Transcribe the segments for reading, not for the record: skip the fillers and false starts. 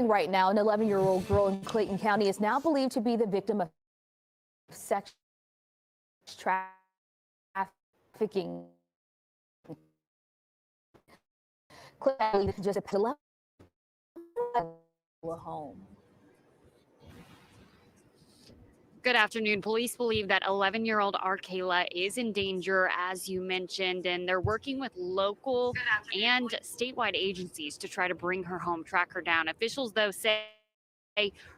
Right now, an 11-year-old girl in Clayton County is now believed to be the victim of sex trafficking. Just a home. Good afternoon. Police believe that 11-year-old Arkayla is in danger, as you mentioned, and they're working with local and statewide agencies to try to bring her home, track her down. Officials, though, say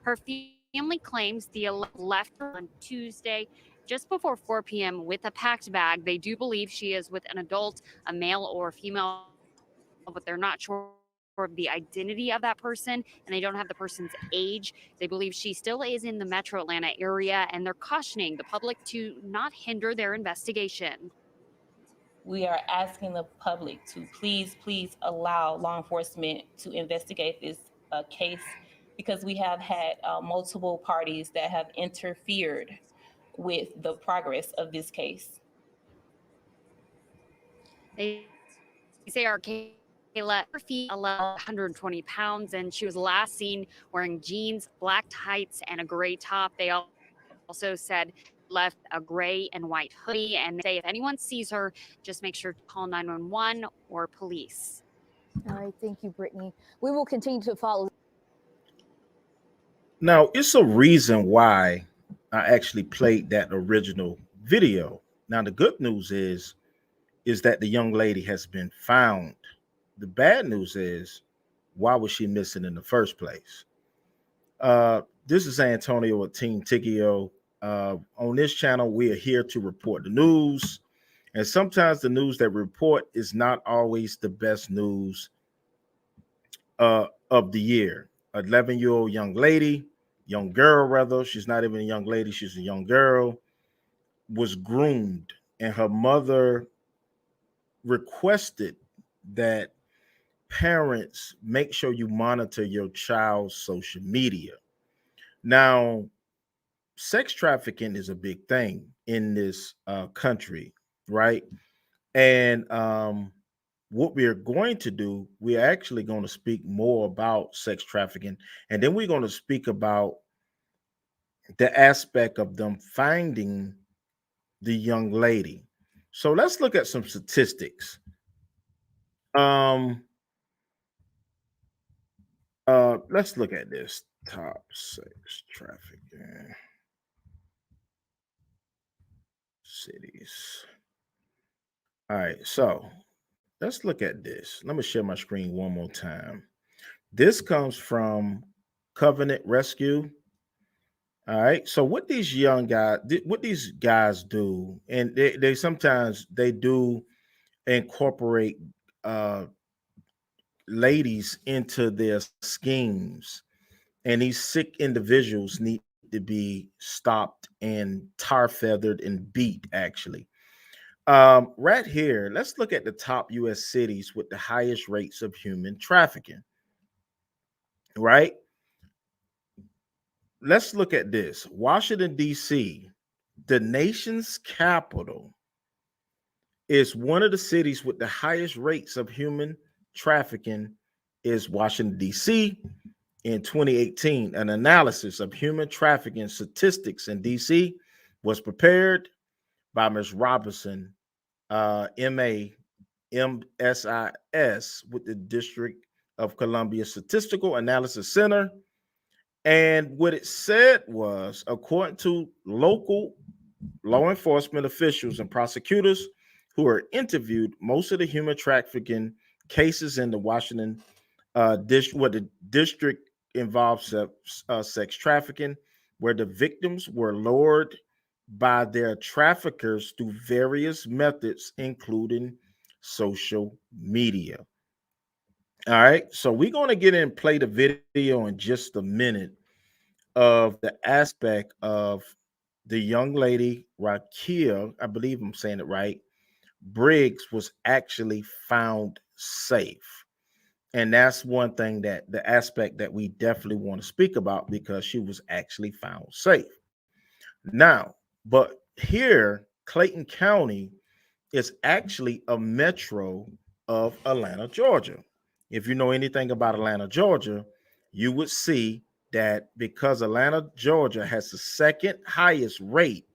her family claims the left her on Tuesday just before 4 p.m. with a packed bag. They do believe she is with an adult, a male or female, but they're not sure of the identity of that person, and they don't have the person's age. They believe she still is in the metro Atlanta area, and they're cautioning the public to not hinder their investigation. We are asking the public to please allow law enforcement to investigate this case, because we have had multiple parties that have interfered with the progress of this case. They say Arkayla, her feet 120 pounds, and she was last seen wearing jeans, black tights, and a gray top. They also said left a gray and white hoodie, and they say if anyone sees her, just make sure to call 911 or police. All right, thank you, Brittany. We will continue to follow. Now, it's a reason why I actually played that original video. Now, the good news is that the young lady has been found. The bad news is, why was she missing in the first place? This is Antonio with Team Tiggio. On this channel, we are here to report the news. And sometimes the news that we report is not always the best news of the year. 11-year-old young girl rather, she's not even a young lady, she's a young girl, was groomed, and her mother requested that parents make sure you monitor your child's social media. Now, sex trafficking is a big thing in this country, right? And what we're going to do, we're actually going to speak more about sex trafficking, and then we're going to speak about the aspect of them finding the young lady. So let's look at some statistics. Let's look at this top sex trafficking cities. All right, so let's look at this. Let me share my screen one more time. This comes from Covenant Rescue. All right, so what these guys do, and they sometimes they do incorporate ladies into their schemes, and these sick individuals need to be stopped and tar feathered and beat, actually. Right here, let's look at the top U.S. cities with the highest rates of human trafficking. Right? Let's look at this. Washington, D.C., the nation's capital, is one of the cities with the highest rates of human trafficking is Washington, D.C. In 2018, an analysis of human trafficking statistics in D.C. was prepared by Ms. Robinson, M.A., M.S.I.S. with the District of Columbia Statistical Analysis Center. And what it said was, according to local law enforcement officials and prosecutors who were interviewed, most of the human trafficking cases in the Washington the district involved sex trafficking, where the victims were lured by their traffickers through various methods, including social media. All right, so we're going to get in and play the video in just a minute of the aspect of the young lady, Rakia, I believe I'm saying it right, Briggs, was actually found safe. And that's one thing, that the aspect that we definitely want to speak about, because she was actually found safe. Now, but here, Clayton County is actually a metro of Atlanta, Georgia. If you know anything about Atlanta, Georgia, you would see that because Atlanta, Georgia has the second highest rate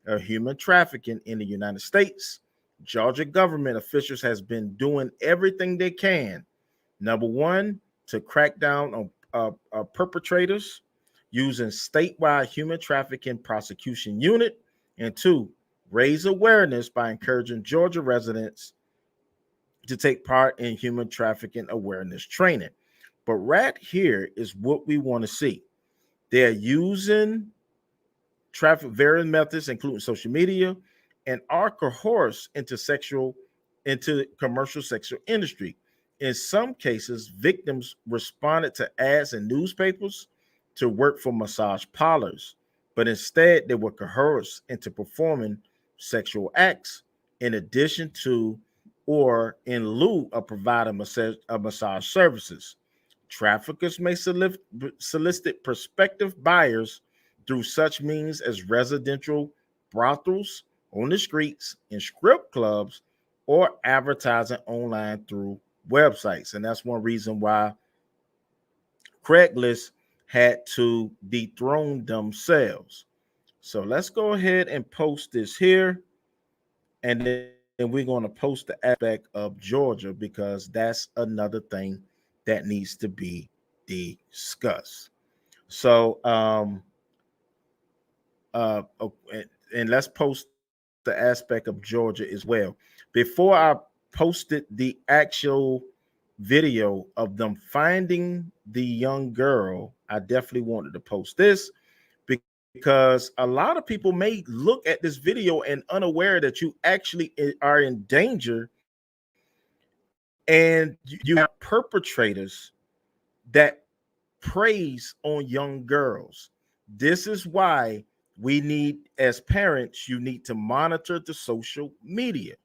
of human trafficking in the United States, Georgia government officials has been doing everything they can. Number one, to crack down on perpetrators using statewide human trafficking prosecution unit, and two, raise awareness by encouraging Georgia residents to take part in human trafficking awareness training. But right here is what we want to see. They're using various methods, including social media, and are coerced into commercial sexual industry. In some cases, victims responded to ads in newspapers to work for massage parlors, but instead they were coerced into performing sexual acts in addition to or in lieu of providing massage services. Traffickers may solicit prospective buyers through such means as residential brothels on the streets, in strip clubs, or advertising online through websites. And that's one reason why Craigslist had to dethrone themselves. So let's go ahead and post this here. And then we're going to post the aspect of Georgia because that's another thing that needs to be discussed. So, and let's post the aspect of Georgia as well. Before I posted the actual video of them finding the young girl, I definitely wanted to post this because a lot of people may look at this video and unaware that you actually are in danger, and you have perpetrators that preys on young girls. This is why we need, as parents, you need to monitor the social media.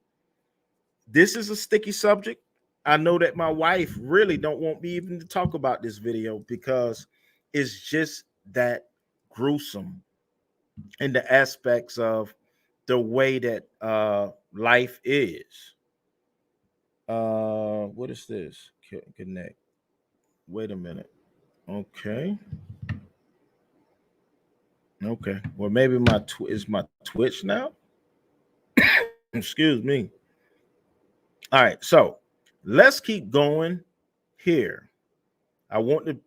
This is a sticky subject. I know that my wife really don't want me even to talk about this video because it's just that gruesome in the aspects of the way that life is. What is this? Connect. Wait a minute. Okay. Okay. Well, maybe is my Twitch now. Excuse me. All right. So let's keep going here. I want to.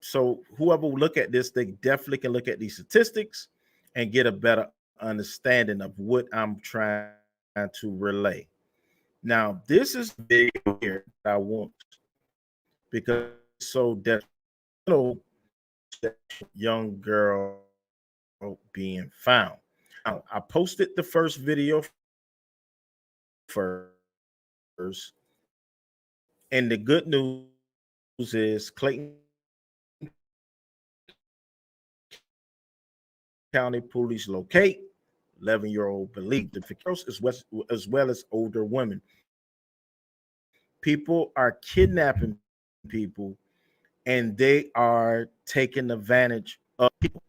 So whoever will look at this, they definitely can look at these statistics and get a better understanding of what I'm trying to relay. Now, this is the video here that I want because so that young girl being found. Now, I posted the first video first, and the good news is Clayton County police locate 11-year-old Belived as well as older women. People are kidnapping people and they are taking advantage of people.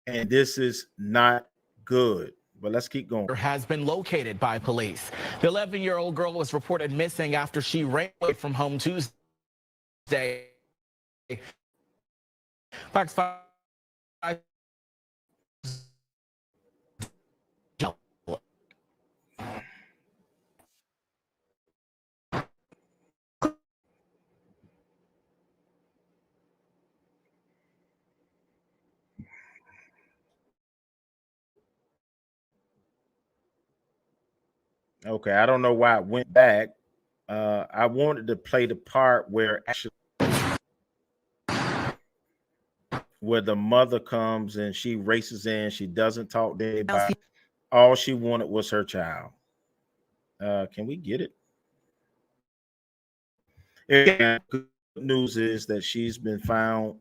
And this is not good. But let's keep going. Has been located by police. The 11-year-old girl was reported missing after she ran away from home Tuesday. Fox 5. Okay, I don't know why it went back. I wanted to play the part where actually where the mother comes and she races in, she doesn't talk to anybody. All she wanted was her child. Can we get it? Again, good news is that she's been found,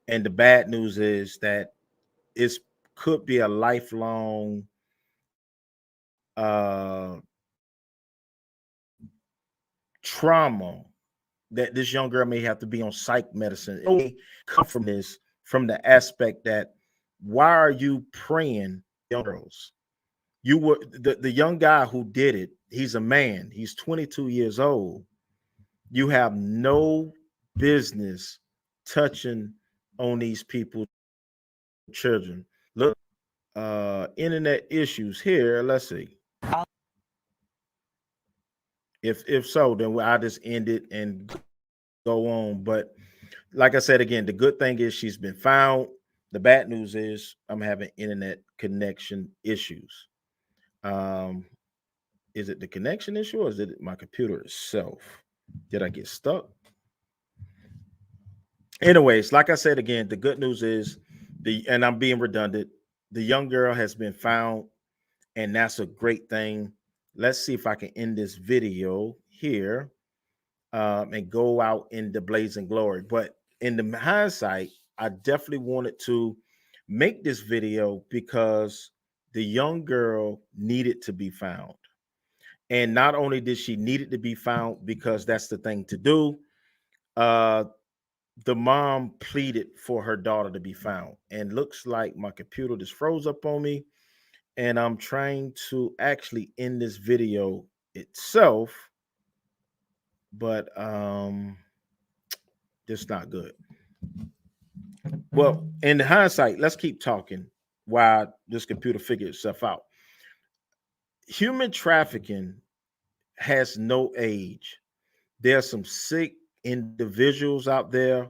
and the bad news is that it could be a lifelong trauma that this young girl may have to be on psych medicine. It may come from this, from the aspect that why are you preying young girls? You were the young guy who did it. He's a man. He's 22 years old. You have no business touching on these people's children. Look, internet issues here. Let's see. If so, then I just end it and go on. But like I said again, the good thing is she's been found. The bad news is I'm having internet connection issues. Is it the connection issue or is it my computer itself? Did I get stuck? Anyways, like I said again, the good news is and I'm being redundant, the young girl has been found, and that's a great thing. Let's see if I can end this video here and go out in the blazing glory. But in the hindsight, I definitely wanted to make this video because the young girl needed to be found. And not only did she need it to be found because that's the thing to do, the mom pleaded for her daughter to be found. And looks like my computer just froze up on me. And I'm trying to actually end this video itself, but it's not good. Well, in hindsight, let's keep talking while this computer figures itself out. Human trafficking has no age. There's some sick individuals out there.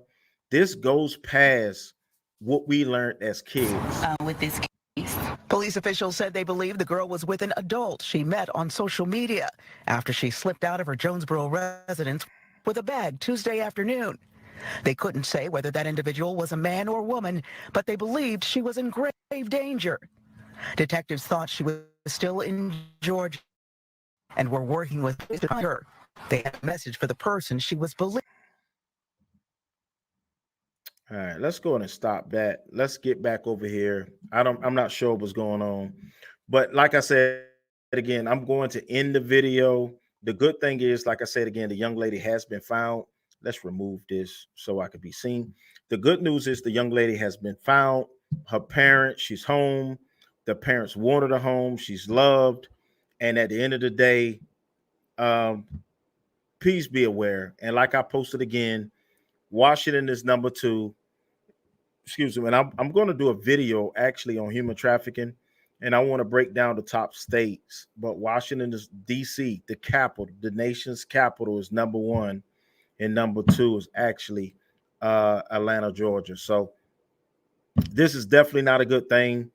This goes past what we learned as kids. With this case, Police officials said they believe the girl was with an adult she met on social media after she slipped out of her Jonesboro residence with a bag Tuesday afternoon. They couldn't say whether that individual was a man or woman, but they believed she was in grave danger. Detectives thought she was still in Georgia and were working with her. They had a message for the person she was believed. All right, let's go ahead and stop that. Let's get back over here. I'm not sure what's going on, but like I said again, I'm going to end the video. The good thing is, like I said again, the young lady has been found. Let's remove this so I could be seen. The good news is the young lady has been found. Her parents, she's home. The parents wanted her home. She's loved. And at the end of the day, please be aware. And like I posted again, Washington is number 2. Excuse me. And I'm going to do a video actually on human trafficking. And I want to break down the top states. But Washington is DC, the capital, the nation's capital is number 1. And number 2 is actually Atlanta, Georgia. So this is definitely not a good thing.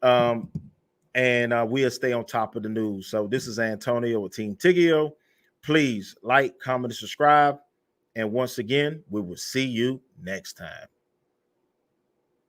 And we'll stay on top of the news. So this is Antonio with Team Tiggio. Please like, comment, and subscribe. And once again, we will see you next time.